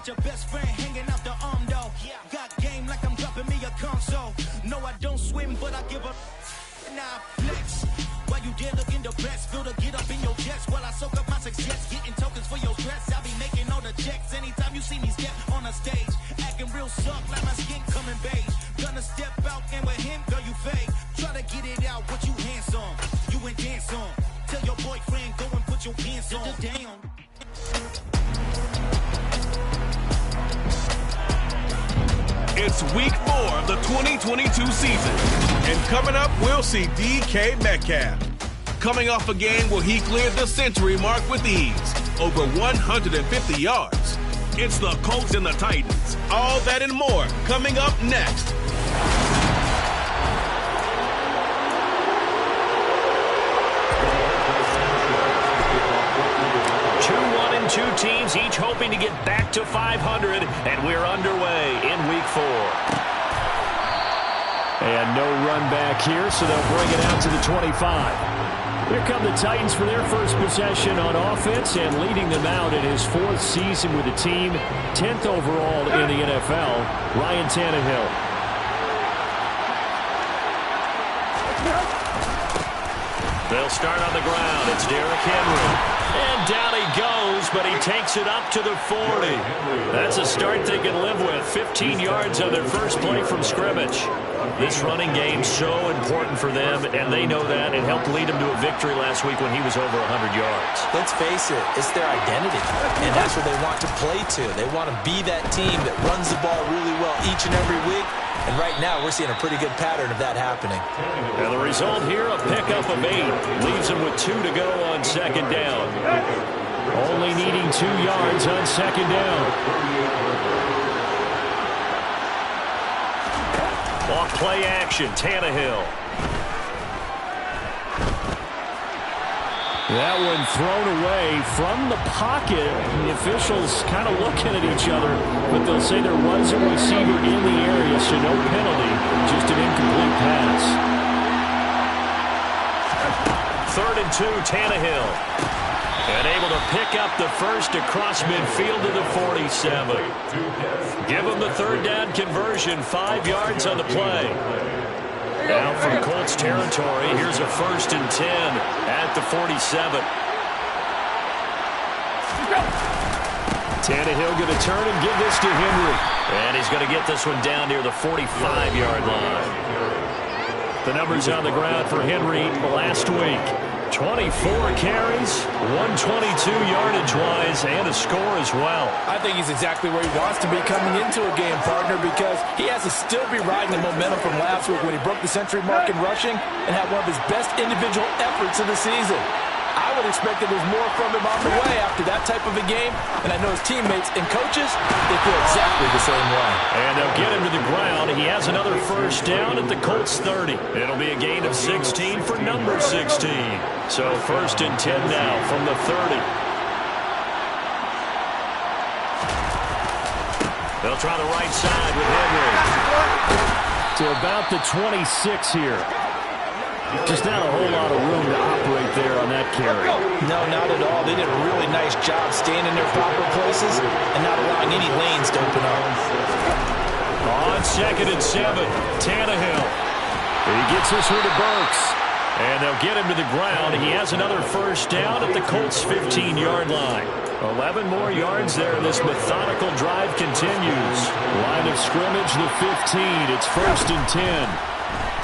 got your best friend hanging out the arm though. Got game like I'm dropping me a console. No, I don't swim, but I give a nah flex. While you dare look in the best, feel to get up in your chest while I soak up my success, getting tokens for your stress. I'll be making all the checks anytime you see me step on a stage, acting real suck like my skin coming beige. Gonna step out and with him, girl, you fake. Try to get it out, what you handsome, you ain't dance on. Tell your boyfriend, go and put your pants on. Down. It's week 4 of the 2022 season. And coming up, we'll see DK Metcalf. Coming off a game where he cleared the century mark with ease, over 150 yards. It's the Colts and the Titans. All that and more coming up next. Two teams each hoping to get back to 500, and we're underway in week 4. And no run back here, so they'll bring it out to the 25. Here come the Titans for their first possession on offense, and leading them out in his 4th season with the team, 10th overall in the NFL, Ryan Tannehill. They'll start on the ground. It's Derrick Henry. And down he goes, but he takes it up to the 40. That's a start they can live with. 15 yards on their first play from scrimmage. This running game's so important for them, and they know that. It helped lead them to a victory last week when he was over 100 yards. Let's face it, it's their identity, and that's what they want to play to. They want to be that team that runs the ball really well each and every week. And right now, we're seeing a pretty good pattern of that happening. And the result here, a pickup of 8. Leaves them with 2 to go on second down. Only needing 2 yards on second down. Off play action, Tannehill. That one thrown away from the pocket. The officials kind of looking at each other, but they'll say there was a receiver in the area, so no penalty, just an incomplete pass. 3rd and 2, Tannehill. And able to pick up the first across midfield to the 47. Give him the 3rd down conversion, 5 yards on the play. Now from Colts territory, here's a 1st and 10 at the 47. Tannehill going to turn and give this to Henry. And he's going to get this one down near the 45-yard line. The numbers on the ground for Henry last week. 24 carries, 122 yardage-wise, and a score as well. I think he's exactly where he wants to be coming into a game, partner, because he has to still be riding the momentum from last week when he broke the century mark in rushing and had one of his best individual efforts of the season. I would expect that there's more from him on the way after that type of a game, and I know his teammates and coaches, they feel exactly the same way. And they'll get him to the ground. He has another 1st down at the Colts 30. It'll be a gain of 16 for number 16. So 1st and 10 now from the 30. They'll try the right side with Henry. To about the 26 here. Just not a whole lot of room to operate there on that carry. No, not at all. They did a really nice job staying in their proper places and not allowing any lanes to open up. On 2nd and 7, Tannehill. He gets this one to Burks. And they'll get him to the ground. He has another 1st down at the Colts' 15-yard line. 11 more yards there. This methodical drive continues. Line of scrimmage, the 15. It's 1st and 10.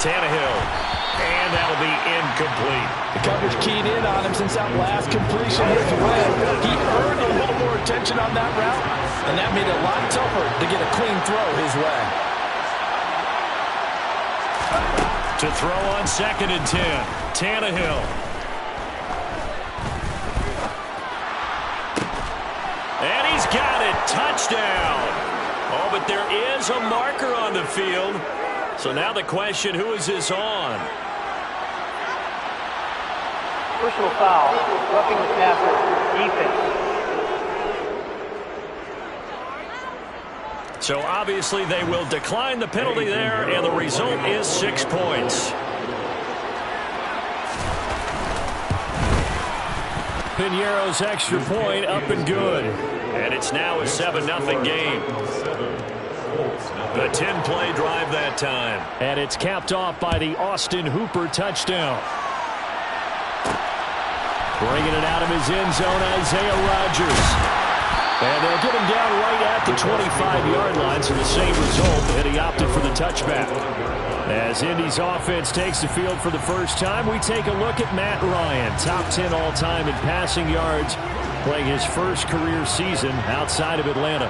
Tannehill. And that'll be incomplete. The coverage keyed in on him since that last completion his way. He earned a little more attention on that route, and that made it a lot tougher to get a clean throw his way. To throw on 2nd and 10, Tannehill. And he's got it. Touchdown. Oh, but there is a marker on the field. So now the question, who is this on? Personal foul, roughing the passer, defense. So obviously they will decline the penalty there, and the result is 6 points. Piñeiro's extra point up and good. And it's now a 7-0 game. A 10-play drive that time. And it's capped off by the Austin Hooper touchdown. Bringing it out of his end zone, Isaiah Rodgers. And they'll get him down right at the 25-yard line, so the same result, and he opted for the touchback. As Indy's offense takes the field for the first time, we take a look at Matt Ryan, top 10 all-time in passing yards, playing his first career season outside of Atlanta.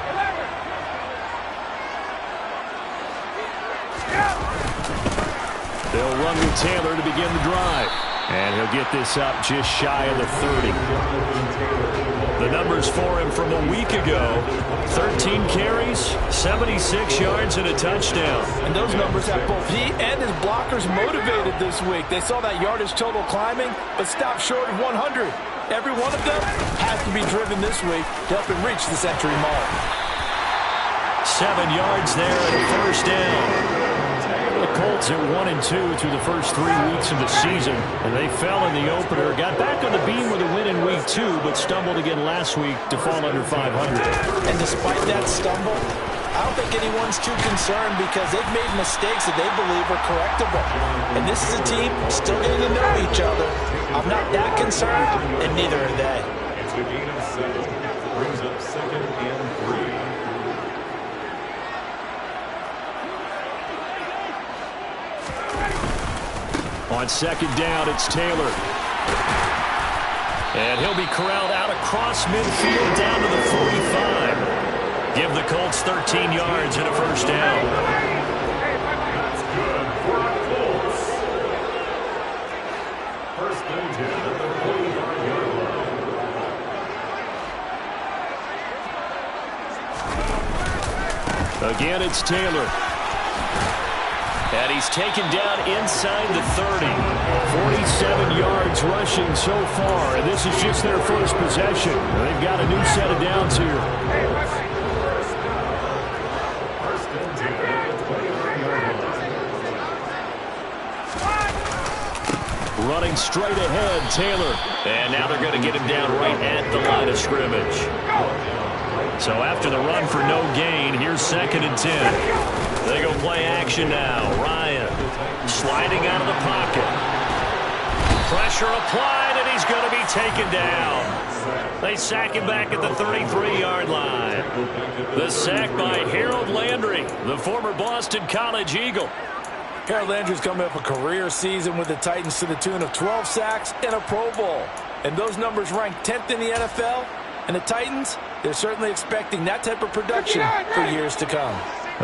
They'll run with Taylor to begin the drive. And he'll get this up just shy of the 30. The numbers for him from a week ago: 13 carries, 76 yards, and a touchdown. And those numbers have both he and his blockers motivated this week. They saw that yardage total climbing, but stopped short of 100. Every one of them has to be driven this week to help him reach the century mark. 7 yards there and a first down. The Colts at 1-2 through the first 3 weeks of the season, and they fell in the opener. Got back on the beam with a win in week 2, but stumbled again last week to fall under 500. And despite that stumble, I don't think anyone's too concerned because they've made mistakes that they believe are correctable. And this is a team still getting to know each other. I'm not that concerned, and neither are they. It's a gain of 7. Brings up 2nd and 3. On second down, it's Taylor. And he'll be corralled out across midfield down to the 45. Give the Colts 13 yards and a first down. Good for the Colts. First and 10 at the 40-yard line. Again, it's Taylor. And he's taken down inside the 30. 47 yards rushing so far, and this is just their first possession. They've got a new set of downs here. First and 10 at the 29-yard line. Running straight ahead, Taylor. And now they're going to get him down right at the line of scrimmage. So after the run for no gain, here's 2nd and 10. They go play action now. Ryan sliding out of the pocket. Pressure applied, and he's going to be taken down. They sack him back at the 33-yard line. The sack by Harold Landry, the former Boston College Eagle. Harold Landry's coming up a career season with the Titans to the tune of 12 sacks and a Pro Bowl. And those numbers rank 10th in the NFL. And the Titans, they're certainly expecting that type of production for years to come.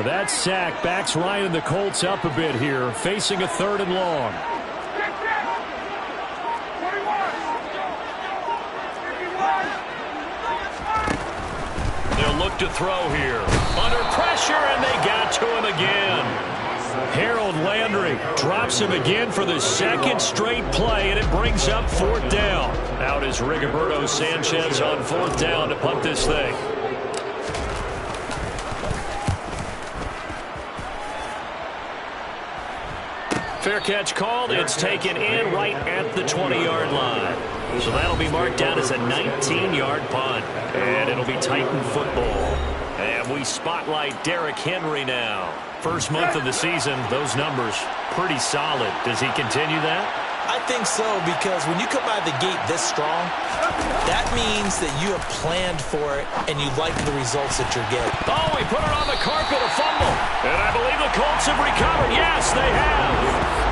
That sack backs Ryan and the Colts up a bit here, facing a 3rd and long. They'll look to throw here. Under pressure, and they got to him again. Harold Landry drops him again for the 2nd straight play, and it brings up 4th down. Out is Rigoberto Sanchez on 4th down to punt this thing. Fair catch called. It's taken in right at the 20-yard line. So that'll be marked down as a 19-yard punt. And it'll be Titan football. And we spotlight Derrick Henry now. First month of the season, those numbers pretty solid. Does he continue that? I think so, because when you come out of the gate this strong, that means that you have planned for it and you like the results that you're getting. Oh, he put it on the carpet, a fumble. And I believe the Colts have recovered. Yes, they have.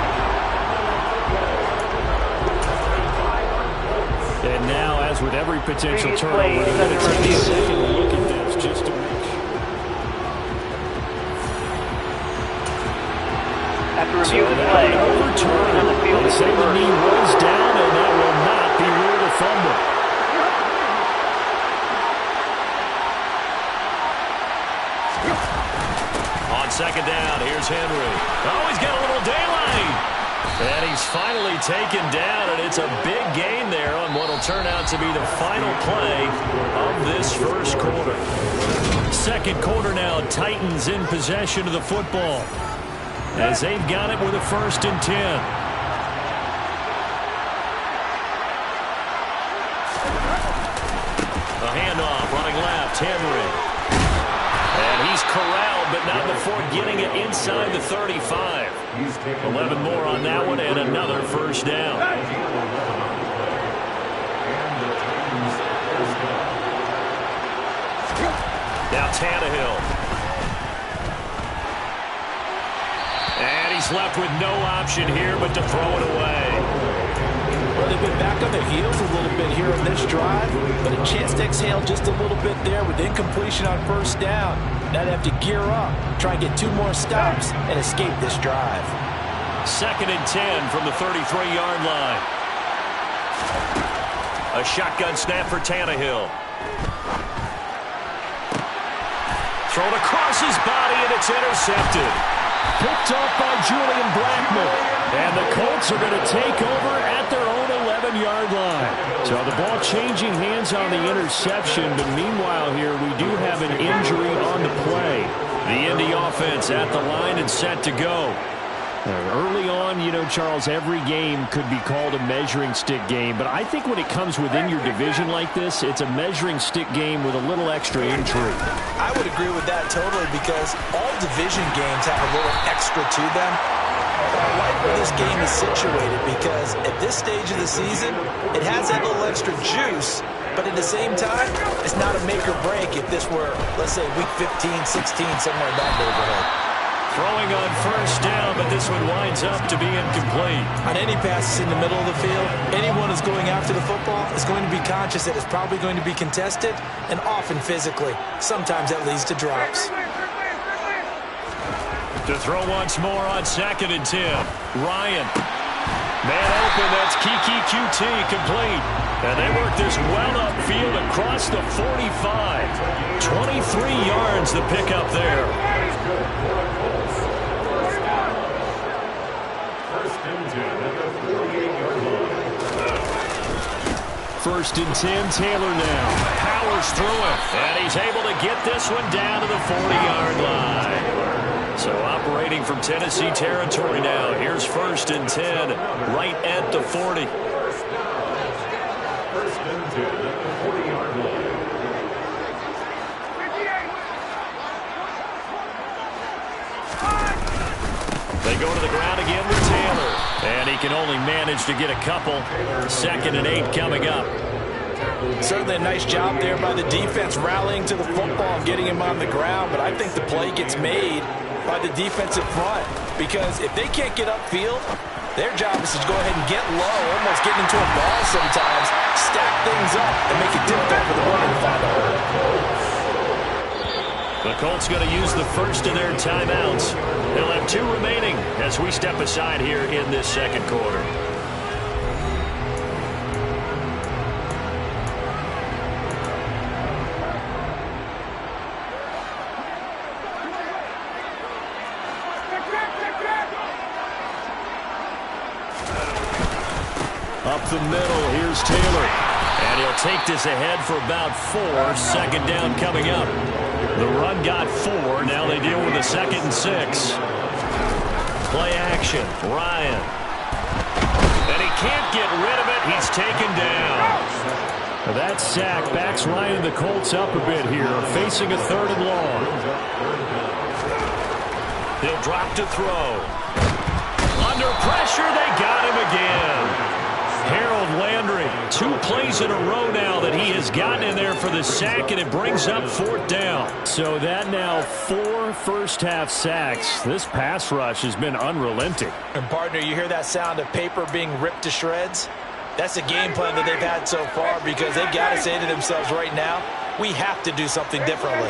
And now, as with every potential turnover, they're going to take a second look at this just to make sure. After review of the play, overturned on the field is reversed. The knee was down, and that will not be ruled a fumble. On second down, here's Henry. Oh, he's got a little daylight. And he's finally taken down, and it's a big gain there on what will turn out to be the final play of this first quarter. Second quarter now, Titans in possession of the football, as they've got it with a 1st and 10. A handoff, running left. 10 ring. And he's corralled, but not before getting it inside the 35. 11 more on that one and another first down. Now Tannehill. And he's left with no option here but to throw it away. Well, they've been back on their heels a little bit here on this drive, but a chance to exhale just a little bit there with incompletion on first down. Now they have to gear up, try and get 2 more stops, and escape this drive. 2nd and 10 from the 33-yard line. A shotgun snap for Tannehill. Thrown across his body, and it's intercepted. Picked off by Julian Blackmon. And the Colts are going to take over at their own 11-yard line. So the ball changing hands on the interception, but meanwhile here we do have an injury on the play. The Indy offense at the line and set to go. Early on, you know, Charles, every game could be called a measuring stick game, but I think when it comes within your division like this, it's a measuring stick game with a little extra intrigue. I would agree with that totally because all division games have a little extra to them. I like where this game is situated because at this stage of the season, it has that little extra juice, but at the same time, it's not a make or break if this were, let's say, week 15, 16, somewhere in that neighborhood. Throwing on first down, but this one winds up to be incomplete. On any passes in the middle of the field, anyone who's going after the football is going to be conscious that it's probably going to be contested and often physically. Sometimes that leads to drops. To throw once more on 2nd and 10. Ryan. Man open, that's Kiki QT complete. And they work this well upfield across the 45. 23 yards the pickup there. First and 10, Taylor now. Powers through it, and he's able to get this one down to the 40-yard line. So operating from Tennessee territory now. Here's 1st and 10, right at the 40. First and 10 at the 40-yard line. They go to the ground again with Taylor. And he can only manage to get a couple. 2nd and 8 coming up. Certainly a nice job there by the defense rallying to the football and getting him on the ground, but I think the play gets made by the defensive front because if they can't get upfield, their job is to go ahead and get low, almost getting into a ball sometimes, stack things up, and make it difficult for the runner to find a hole. The Colts going to use the first of their timeouts. They'll have 2 remaining as we step aside here in this second quarter. Up the middle, here's Taylor. And he'll take this ahead for about 4. 2nd down coming up. The run got 4. Now they deal with a 2nd and 6. Play action. Ryan. And he can't get rid of it. He's taken down. That sack backs Ryan and the Colts up a bit here, facing a 3rd and long. He'll drop to throw. Under pressure, they got him again. Harold Landry, 2 plays in a row now that he has gotten in there for the sack, and it brings up 4th down. So that now 4 first-half sacks. This pass rush has been unrelenting. And, partner, you hear that sound of paper being ripped to shreds? That's the game plan that they've had so far because they've got to say to themselves right now, we have to do something differently.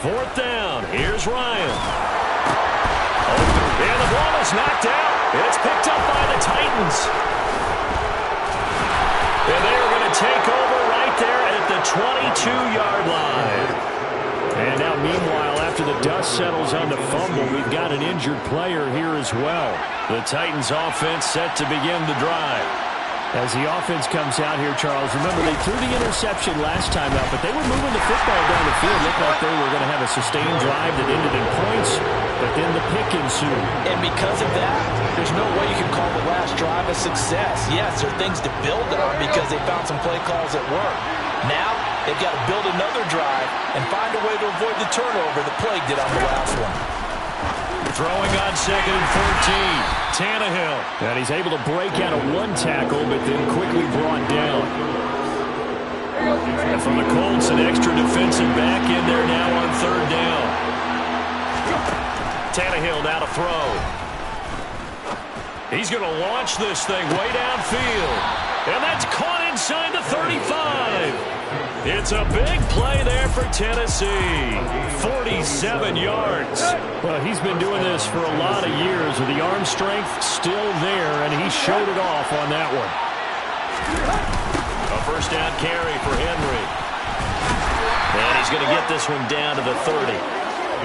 Fourth down. Here's Ryan. And the ball is knocked out. And it's picked up by the Titans. And they are going to take over right there at the 22-yard line. And now, meanwhile, after the dust settles on the fumble, we've got an injured player here as well. The Titans offense set to begin the drive. As the offense comes out here, Charles, remember they threw the interception last time out, but they were moving the football down the field. Looked like they were going to have a sustained drive that ended in points, but then the pick ensued. And because of that, there's no way you can call the last drive a success. Yes, there are things to build on because they found some play calls that work. Now, they've got to build another drive and find a way to avoid the turnover that plagued it on the last one. Throwing on 2nd and 14. Tannehill. And he's able to break out of one tackle, but then quickly brought down. And from the Colts, an extra defensive back in there now on 3rd down. Tannehill now to throw. He's going to launch this thing way downfield. And that's caught inside the 35. It's a big play there for Tennessee. 47 yards. Well, he's been doing this for a lot of years with the arm strength still there, and he showed it off on that one. A first down carry for Henry. And he's going to get this one down to the 30.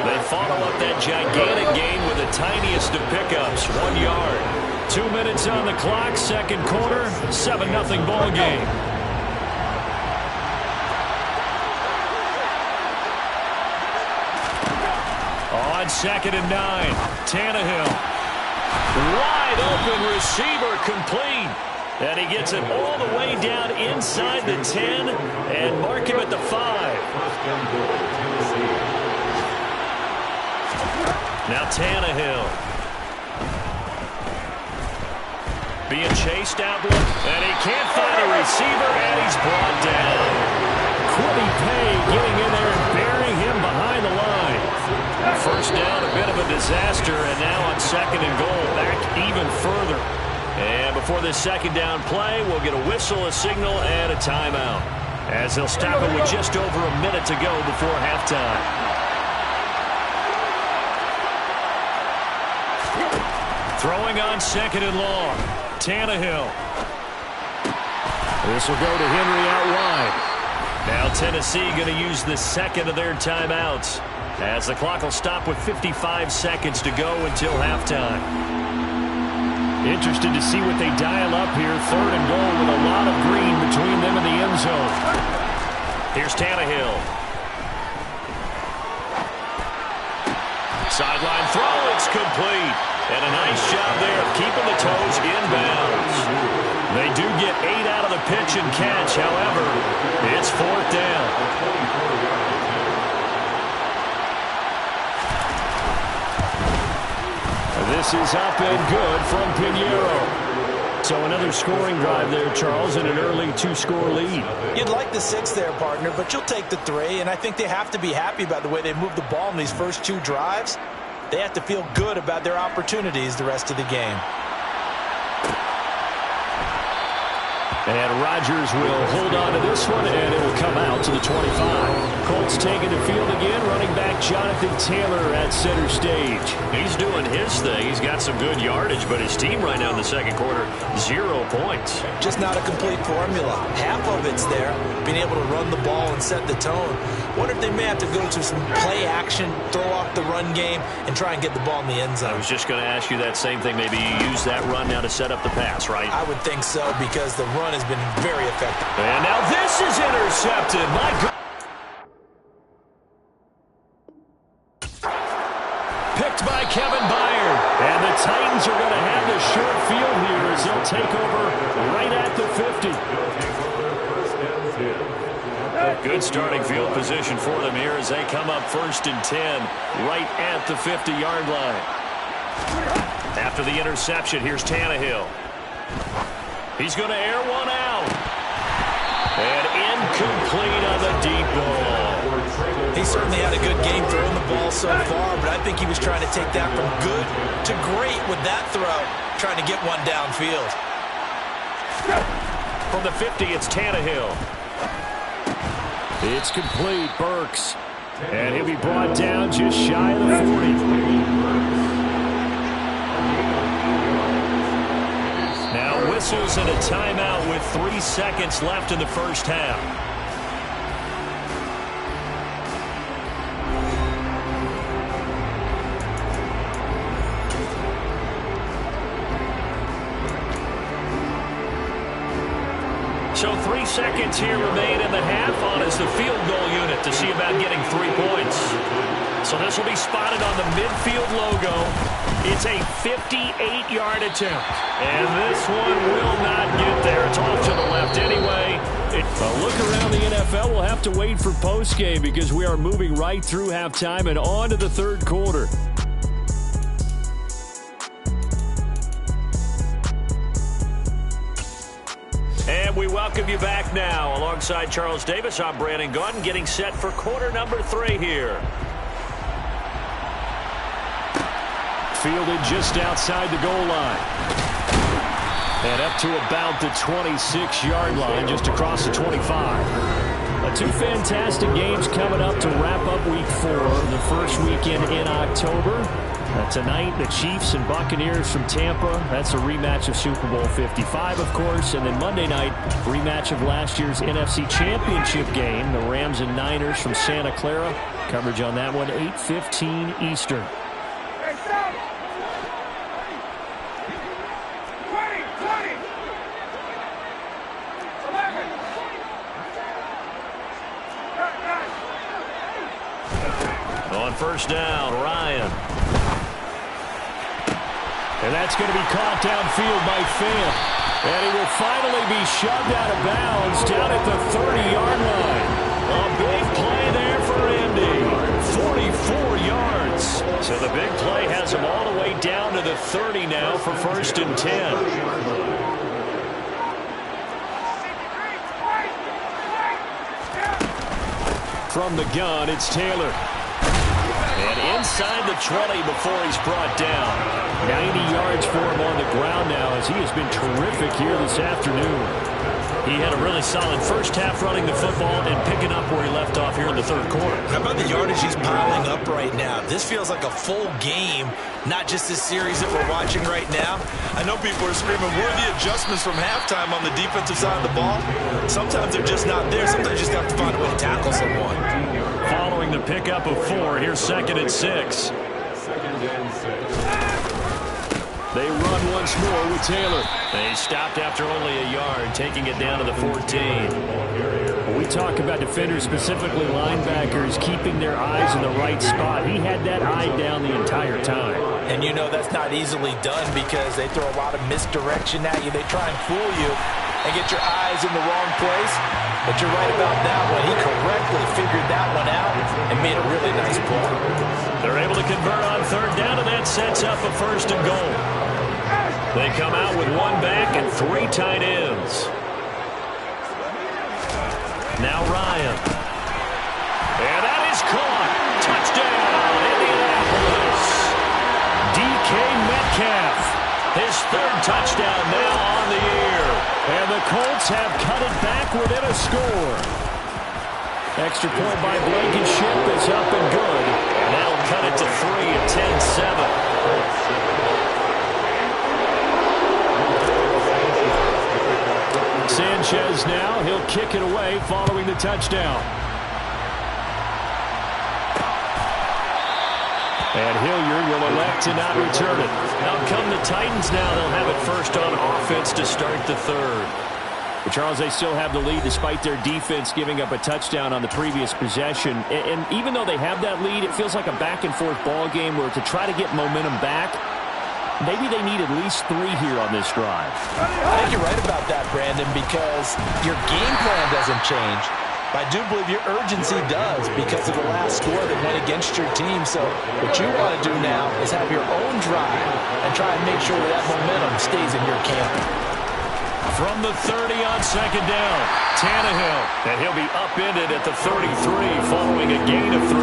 They follow up that gigantic gain with the tiniest of pickups, 1 yard. 2 minutes on the clock, second quarter, 7-0 ball game. On 2nd and 9, Tannehill. Wide open receiver complete. And he gets it all the way down inside the 10 and mark him at the 5. Now Tannehill. Being chased out, and he can't find a receiver, and he's brought down. Quiddy Pay getting in there and burying him behind the line. First down, a bit of a disaster, and now on 2nd and goal, back even further. And before this second down play, we'll get a whistle, a signal, and a timeout, as they'll stop it with just over a minute to go before halftime. Throwing on 2nd and long, Tannehill. This will go to Henry out wide. Now Tennessee going to use the second of their timeouts, as the clock will stop with 55 seconds to go until halftime. Interested to see what they dial up here. 3rd and goal with a lot of green between them and the end zone. Here's Tannehill. Sideline throw, it's complete. And a nice job there of keeping the toes inbounds. They do get 8 out of the pitch and catch. However, it's 4th down. This is up and good from Pinheiro. So another scoring drive there, Charles, and an early 2-score lead. You'd like the 6 there, partner, but you'll take the 3, and I think they have to be happy about the way they moved the ball in these first 2 drives. They have to feel good about their opportunities the rest of the game. And Rodgers will hold on to this one, and it will come out to the 25. Colts taking the field again. Running back Jonathan Taylor at center stage. He's doing his thing. He's got some good yardage, but his team right now in the second quarter, 0 points. Just not a complete formula. Half of it's there, being able to run the ball and set the tone. Wonder if they may have to go to some play action, throw off the run game, and try and get the ball in the end zone. I was just going to ask you that same thing. Maybe you use that run now to set up the pass, right? I would think so, because the run has been very effective. And now this is intercepted. My God. Picked by Kevin Byard. And the Titans are going to have the short field here as they'll take over right at the 50. Good starting field position for them here as they come up 1st and 10 right at the 50-yard line. After the interception, here's Tannehill. He's going to air one out. And incomplete on the deep ball. He certainly had a good game throwing the ball so far, but I think he was trying to take that from good to great with that throw, trying to get one downfield. From the 50, it's Tannehill. It's complete, Burks. And he'll be brought down just shy of the 40. Now whistles and a timeout with 3 seconds left in the first half. So 3 seconds here remain in the half. On is the field goal unit to see about getting 3 points. So this will be spotted on the midfield logo. It's a 58-yard attempt. And this one will not get there. It's off to the left anyway. A look around the NFL. We'll have to wait for postgame because we are moving right through halftime and on to the third quarter. And we welcome you back now. Alongside Charles Davis, I'm Brandon Gaudin, getting set for quarter number 3 here. Fielded just outside the goal line. And up to about the 26-yard line, just across the 25. 2 fantastic games coming up to wrap up Week 4, the first weekend in October. Tonight, the Chiefs and Buccaneers from Tampa. That's a rematch of Super Bowl 55, of course. And then Monday night, rematch of last year's NFC Championship game, the Rams and Niners from Santa Clara. Coverage on that one, 8:15 Eastern. On first down, Ryan. And that's going to be caught downfield by Fant. And he will finally be shoved out of bounds down at the 30-yard line. A big play there for Indy. 44 yards. So the big play has him all the way down to the 30 now for 1st and 10. From the gun, it's Taylor. And inside the 20 before he's brought down. 90 yards for him on the ground now as he has been terrific here this afternoon. He had a really solid first half running the football and picking up where he left off here in the third quarter. How about the yardage he's piling up right now? This feels like a full game, not just this series that we're watching right now. I know people are screaming, where are the adjustments from halftime on the defensive side of the ball? Sometimes they're just not there. Sometimes you just have to find a way to tackle someone. Following the pickup of 4, here's 2nd and 6. They run once more with Taylor. They stopped after only a yard, taking it down to the 14. When we talk about defenders, specifically linebackers, keeping their eyes in the right spot, he had that eye down the entire time. And you know that's not easily done because they throw a lot of misdirection at you. They try and fool you and get your eyes in the wrong place. But you're right about that one. He correctly figured that one out and made a really nice play. They're able to convert on third down, and that sets up a 1st and goal. They come out with 1 back and 3 tight ends. Now Ryan. And that is caught. Touchdown, Indianapolis. DK Metcalf. His 3rd touchdown now on the year. And the Colts have cut it back within a score. Extra point by Blankenship is up and good. And that'll cut it to 3 at 10-7. Sanchez now, he'll kick it away following the touchdown. And Hilliard will elect to not return it. Now come the Titans now. They'll have it first on offense to start the third. But Charles, they still have the lead despite their defense giving up a touchdown on the previous possession. And even though they have that lead, it feels like a back-and-forth ball game where to try to get momentum back, maybe they need at least 3 here on this drive. I think you're right about that, Brandon, because your game plan doesn't change. But I do believe your urgency does because of the last score that went against your team. So what you want to do now is have your own drive and try and make sure that momentum stays in your camp. From the 30 on 2nd down, Tannehill. And he'll be upended at the 33 following a gain of 3.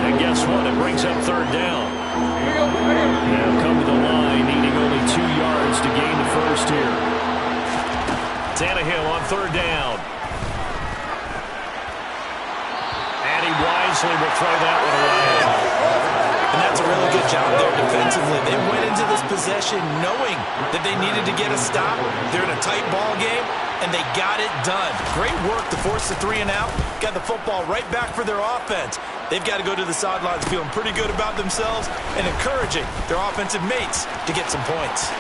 And guess what? It brings up 3rd down. Now come to the line, needing only 2 yards to gain the first here. Tannehill on 3rd down. And he wisely will throw that one away. And that's a really good job there defensively. They went into this possession knowing that they needed to get a stop. They're in a tight ball game, and they got it done. Great work to force the 3 and out. Got the football right back for their offense. They've got to go to the sidelines feeling pretty good about themselves and encouraging their offensive mates to get some points.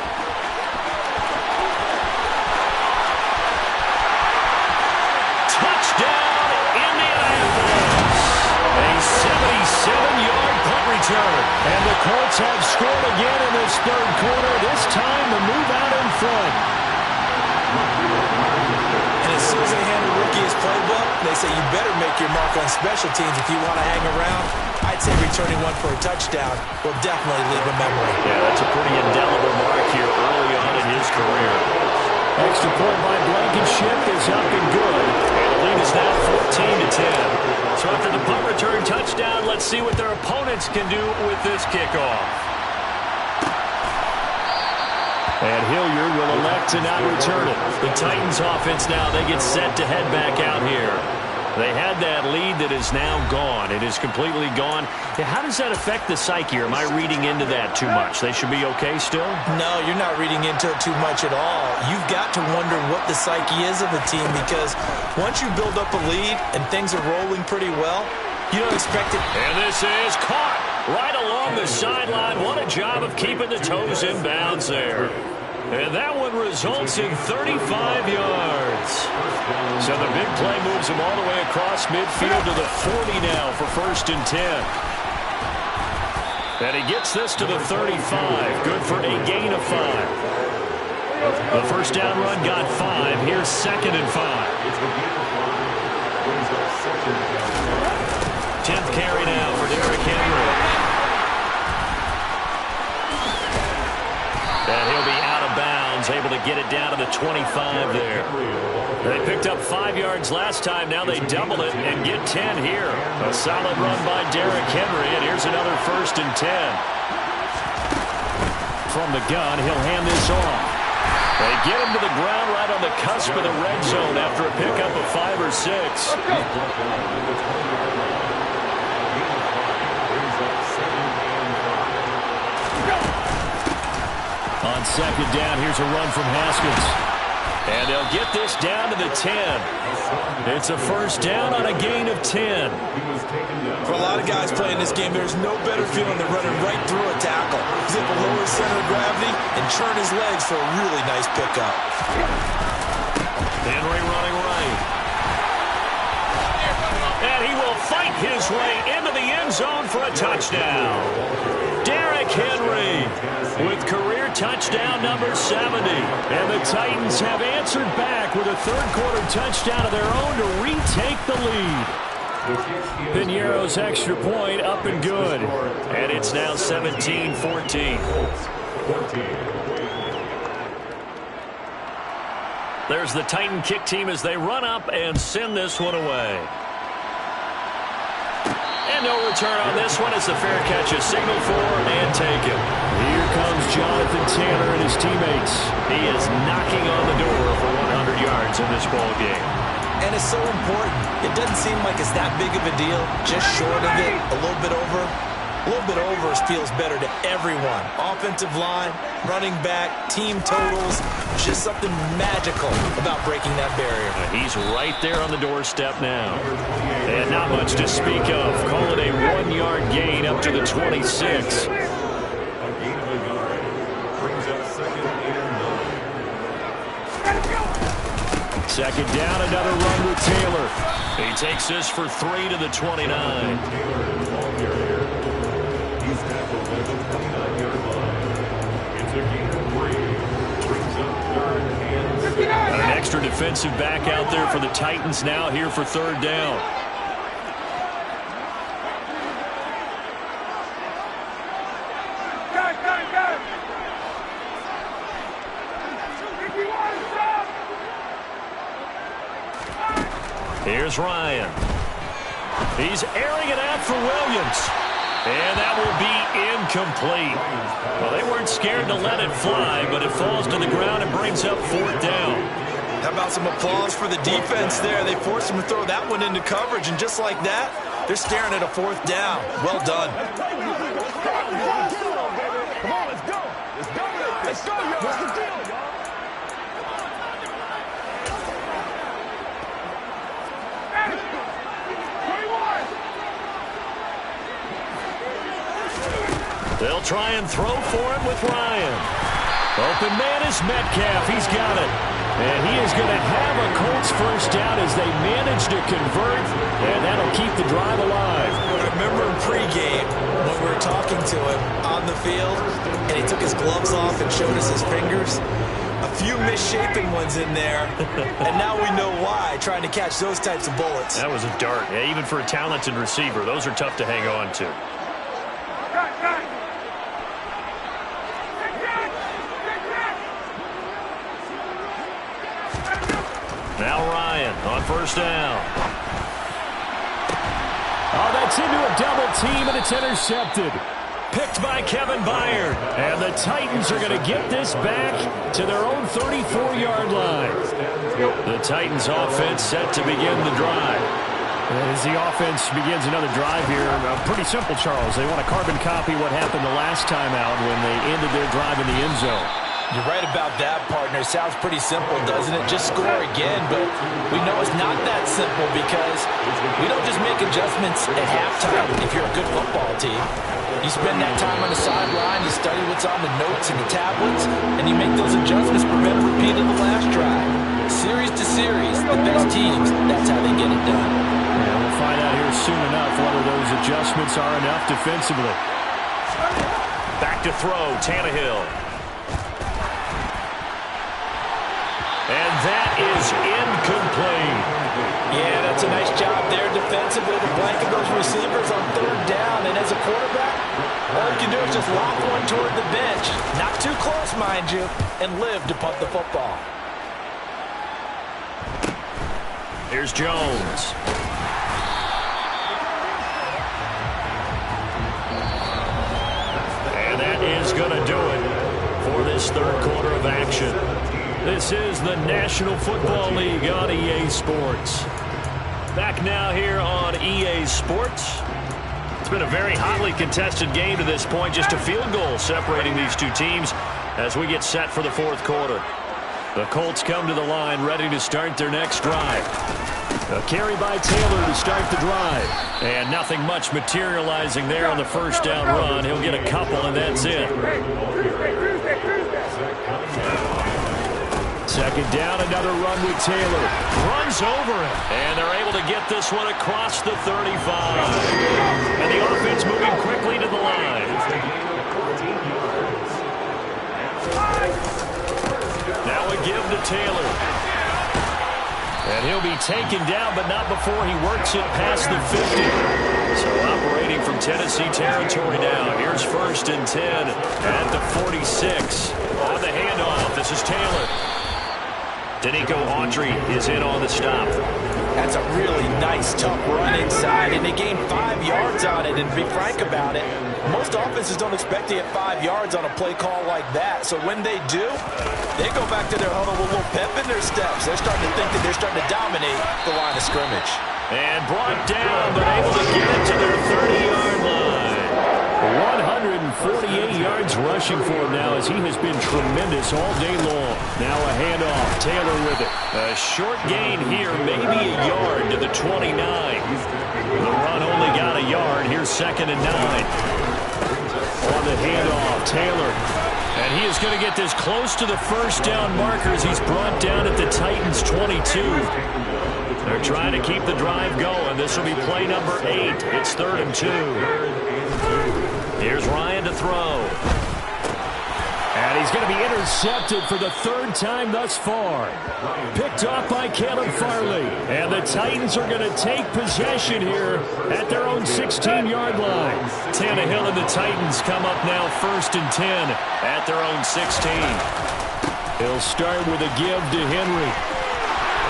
return. And the Colts have scored again in this third quarter. This time the move out in front. And as soon as they hand a rookie his playbook, they say you better make your mark on special teams if you want to hang around. I'd say returning one for a touchdown will definitely leave a memory. Yeah, that's a pretty indelible mark here early on in his career. Extra point by Blankenship is up and good. And the lead is now 14-10. So after the punt return touchdown, let's see what their opponents can do with this kickoff. And Hilliard will elect to not return it. The Titans offense now, they get set to head back out here. They had that lead that is now gone. It is completely gone. How does that affect the psyche? Or am I reading into that too much? They should be okay still? No, you're not reading into it too much at all. You've got to wonder what the psyche is of a team, because once you build up a lead and things are rolling pretty well, you don't expect it. And this is caught right along the sideline. What a job of keeping the toes in bounds there. And that one results in 35 yards. So the big play moves him all the way across midfield to the 40 now for 1st and 10. And he gets this to the 35. Good for a gain of 5. The first down run got 5. Here's 2nd and 5. 10th carry now for Derrick Henry. And he'll be out of bounds, able to get it down to the 25 there. They picked up 5 yards last time. Now they double it and get 10 here. A solid run by Derrick Henry, and here's another 1st and 10. From the gun, he'll hand this off. They get him to the ground right on the cusp of the red zone after a pickup of 5 or 6. On 2nd down, here's a run from Haskins. And they'll get this down to the 10. It's a 1st down on a gain of 10. For a lot of guys playing this game, there's no better feeling than running right through a tackle. He's able to lower his center of gravity and churn his legs for a really nice pickup. Henry running right. And he will fight his way into the end zone for a touchdown. Derrick Henry with career touchdown number 70. And the Titans have answered back with a third-quarter touchdown of their own to retake the lead. Piñeiro's extra point up and good. And it's now 17-14. There's the Titan kick team as they run up and send this one away. And no return on this one as the fair catch is signaled for and taken. Here comes Jonathan Taylor and his teammates. He is knocking on the door for 100 yards in this ball game. And it's so important. It doesn't seem like it's that big of a deal. Just short of it, a little bit over. A little bit over feels better to everyone. Offensive line, running back, team totals. Just something magical about breaking that barrier. He's right there on the doorstep now. And not much to speak of. Call it a 1-yard gain up to the 26. Second down, another run with Taylor. He takes this for 3 to the 29. An extra defensive back out there for the Titans now here for 3rd down. Here's Ryan. He's airing it out for Williams. And that will be incomplete. Well, they weren't scared to let it fly, but it falls to the ground and brings up 4th down. How about some applause for the defense there? They forced him to throw that one into coverage, and just like that, they're staring at a 4th down. Well done. Come on, let's go. Let's go. Let's go, y'all. What's the deal, y'all? They'll try and throw for him with Ryan. Open man is Metcalf. He's got it. And he is going to have a Colts first down as they manage to convert, and that'll keep the drive alive. I remember in pregame when we were talking to him on the field, and he took his gloves off and showed us his fingers. A few misshapen ones in there, and now we know why, trying to catch those types of bullets. That was a dart. Yeah, even for a talented receiver, those are tough to hang on to. Now Ryan on first down. Oh, that's into a double team, and it's intercepted. Picked by Kevin Byard. And the Titans are going to get this back to their own 34-yard line. The Titans offense set to begin the drive. As the offense begins another drive here, pretty simple, Charles. They want to carbon copy what happened the last time out when they ended their drive in the end zone. You're right about that, partner. Sounds pretty simple, doesn't it? Just score again, but we know it's not that simple because we don't just make adjustments at halftime if you're a good football team. You spend that time on the sideline, you study what's on the notes and the tablets, and you make those adjustments, prevent a repeat of the last drive. Series to series, the best teams, that's how they get it done. Yeah, we'll find out here soon enough whether those adjustments are enough defensively. Back to throw, Tannehill. And that is incomplete. Yeah, that's a nice job there defensively to blanket those receivers on third down. And as a quarterback, all you can do is just lock one toward the bench. Not too close, mind you, and live to punt the football. Here's Jones. And that is going to do it for this third quarter of action. This is the National Football League on EA Sports. Back now here on EA Sports. It's been a very hotly contested game to this point. Just a field goal separating these two teams as we get set for the fourth quarter. The Colts come to the line ready to start their next drive. A carry by Taylor to start the drive. And nothing much materializing there on the first down run. He'll get a couple, and that's it. Second down, another run with Taylor. Runs over him. And they're able to get this one across the 35. And the offense moving quickly to the line. Now a give to Taylor. And he'll be taken down, but not before he works it past the 50. So operating from Tennessee territory now. Here's first and 10 at the 46. On the handoff, this is Taylor. Danico Autry is in on the stop. That's a really nice, tough run inside, and they gained 5 yards on it. And to be frank about it, most offenses don't expect to get 5 yards on a play call like that. So when they do, they go back to their huddle with a little pep in their steps. They're starting to think that they're starting to dominate the line of scrimmage. And brought down, but able to get it to their 30-yard line. 148 yards rushing for him now as he has been tremendous all day long. Now a handoff. Taylor with it. A short gain here, maybe a yard to the 29. The run only got a yard. Here's second and 9. On the handoff, Taylor. And he is going to get this close to the first down markers. He's brought down at the Titans' 22. They're trying to keep the drive going. This will be play number 8. It's 3rd and 2. Here's Ryan to throw. And he's going to be intercepted for the 3rd time thus far. Picked off by Caleb Farley. And the Titans are going to take possession here at their own 16-yard line. Tannehill and the Titans come up now 1st and 10 at their own 16. He'll start with a give to Henry.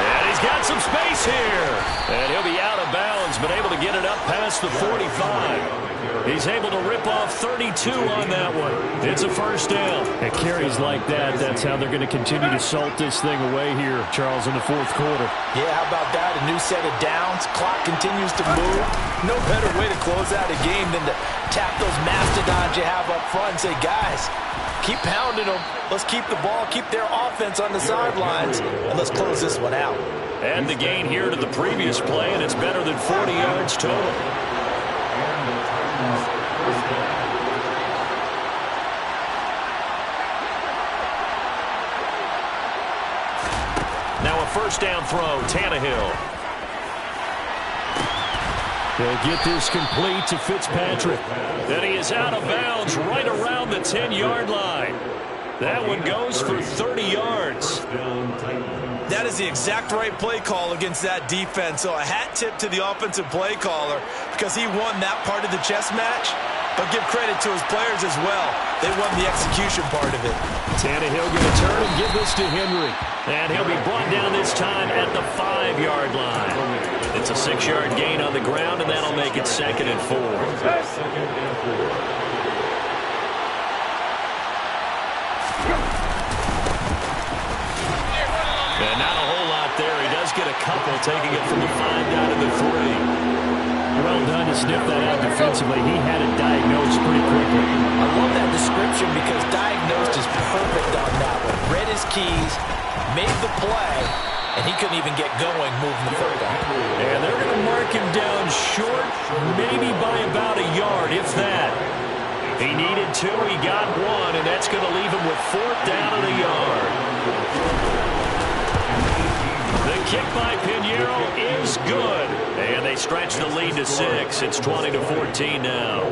And he's got some space here. And he'll be out of bounds, but able to get it up past the 45. He's able to rip off 32 on that one. It's a first down. At carries like that, that's how they're going to continue to salt this thing away here, Charles, in the fourth quarter. Yeah, how about that? A new set of downs. Clock continues to move. No better way to close out a game than to tap those mastodons you have up front and say, guys, keep pounding them. Let's keep the ball, keep their offense on the sidelines, and let's close this one out. And the gain here to the previous play, and it's better than 40 yards total. first down throw, Tannehill. They'll get this complete to Fitzpatrick. And he is out of bounds right around the 10-yard line. That one goes for 30 yards. That is the exact right play call against that defense. So a hat tip to the offensive play caller because he won that part of the chess match. But give credit to his players as well. They won the execution part of it. Tannehill going to turn and give this to Henry. And he'll be brought down this time at the 5-yard line. It's a 6-yard gain on the ground, and that'll make it 2nd and 4. And not a whole lot there. He does get a couple, taking it from the 5 down to the 3. Well done to sniff that out defensively. He had it diagnosed pretty quickly. I love that description because diagnosed is perfect on that one. Read his keys, made the play, and he couldn't even get going moving the football. And they're going to mark him down short, maybe by about a yard, if that. He needed 2, he got 1, and that's going to leave him with 4th down and a yard. The kick by Pinheiro is good. And they stretch the lead to 6. It's 20-14 now.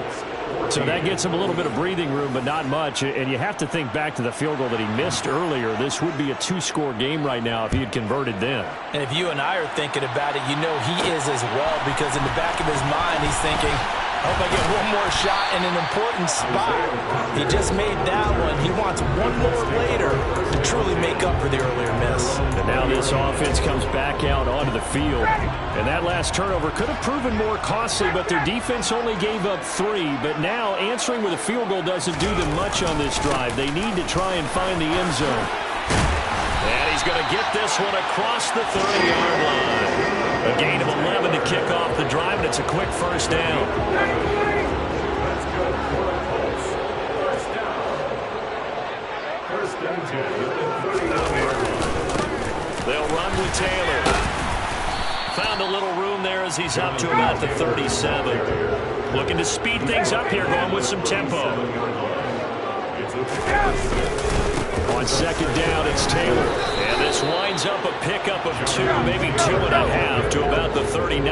So that gets him a little bit of breathing room, but not much. And you have to think back to the field goal that he missed earlier. This would be a 2-score game right now if he had converted then. And if you and I are thinking about it, you know he is as well, because in the back of his mind, he's thinking, I hope I get one more shot in an important spot. He just made that one. He wants one more later to truly make up for the earlier miss. And now this offense comes back out onto the field. And that last turnover could have proven more costly, but their defense only gave up 3. But now answering with a field goal doesn't do them much on this drive. They need to try and find the end zone. And he's going to get this one across the 30-yard line. A gain of 11 to kick off the drive, and it's a quick first down. They'll run with Taylor. Found a little room there as he's up to about the 37. Looking to speed things up here, going with some tempo. On 2nd down, it's Taylor. And this winds up a pickup of 2, maybe 2.5 to about the 39.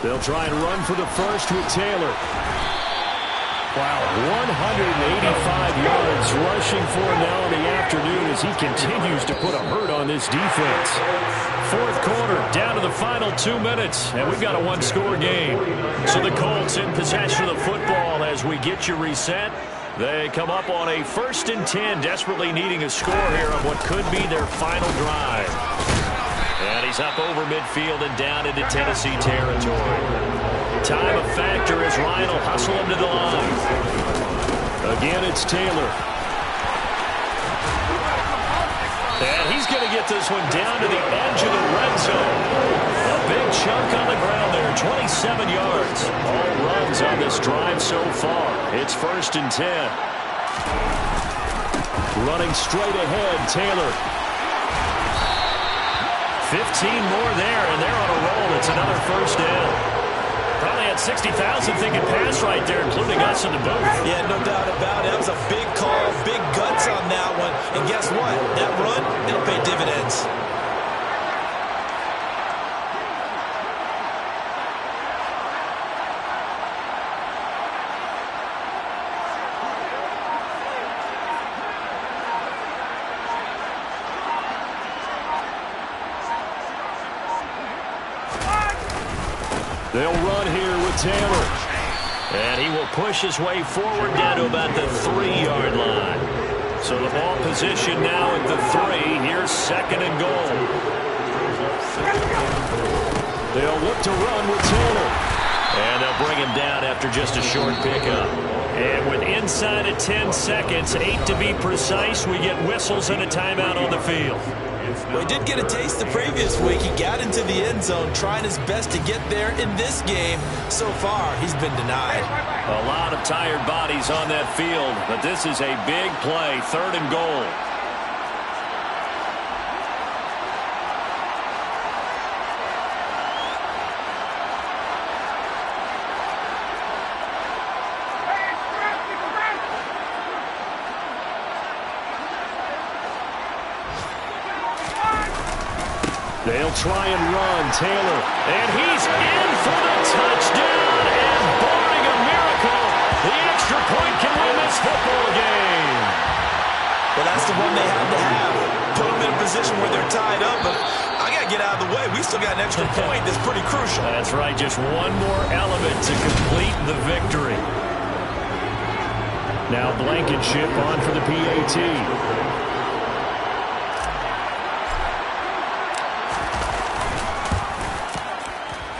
They'll try and run for the first with Taylor. Wow, 185 yards rushing for him now in the afternoon as he continues to put a hurt on this defense. 4th quarter, down to the final 2 minutes, and we've got a 1-score game. So the Colts in possession of the football as we get you reset. They come up on a 1st and 10, desperately needing a score here on what could be their final drive. And he's up over midfield and down into Tennessee territory. Time a factor as Ryan will hustle him to the line. Again, it's Taylor. And he's going to get this one down to the edge of the red zone. A big chunk on the ground there, 27 yards. All runs on this drive so far. It's 1st and 10. Running straight ahead, Taylor. 15 more there, and they're on a roll. It's another first down. Probably had 60,000 thinking pass right there, including us in the booth. Yeah, no doubt about it. That was a big call, big guts on that one. And guess what? That run, it'll pay dividends. They'll run here with Taylor. And he will push his way forward down to about the 3-yard line. So the ball position now at the 3. Here's 2nd and goal. They'll look to run with Taylor. And they'll bring him down after just a short pickup. And with inside of 10 seconds, 8 to be precise, we get whistles and a timeout on the field. Well, he did get a taste the previous week. He got into the end zone, trying his best to get there in this game. So far, he's been denied. A lot of tired bodies on that field, but this is a big play, 3rd and goal. They'll try and run. Taylor. And he's in for the touchdown. And barring a miracle, the extra point can win this football game. Well, that's the one they have to have. Put them in a position where they're tied up, but I got to get out of the way. We still got an extra point that's pretty crucial. That's right. Just one more element to complete the victory. Now Blankenship on for the PAT.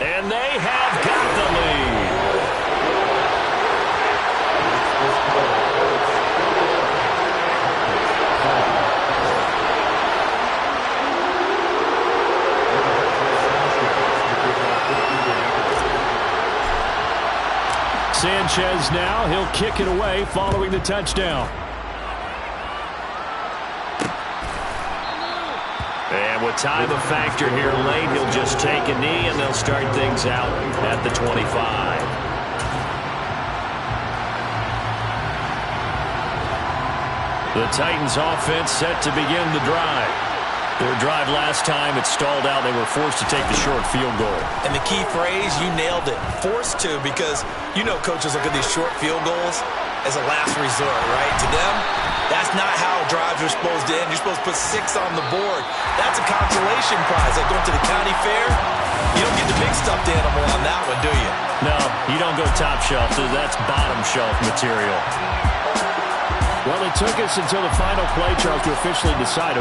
And they have got the lead. Sanchez now, he'll kick it away following the touchdown. And with time a factor here late, he'll just take a knee and they'll start things out at the 25. The Titans offense set to begin the drive. Their drive last time, it stalled out. They were forced to take the short field goal. And the key phrase, you nailed it. Forced to, because you know coaches look at these short field goals as a last resort, right? To them, that's not how drives are supposed to end. You're supposed to put 6 on the board. That's a consolation prize. Like going to the county fair, you don't get the big stuffed animal on that one, do you? No, you don't go top shelf. That's bottom shelf material. Well, it took us until the final play, Charles, to officially decide.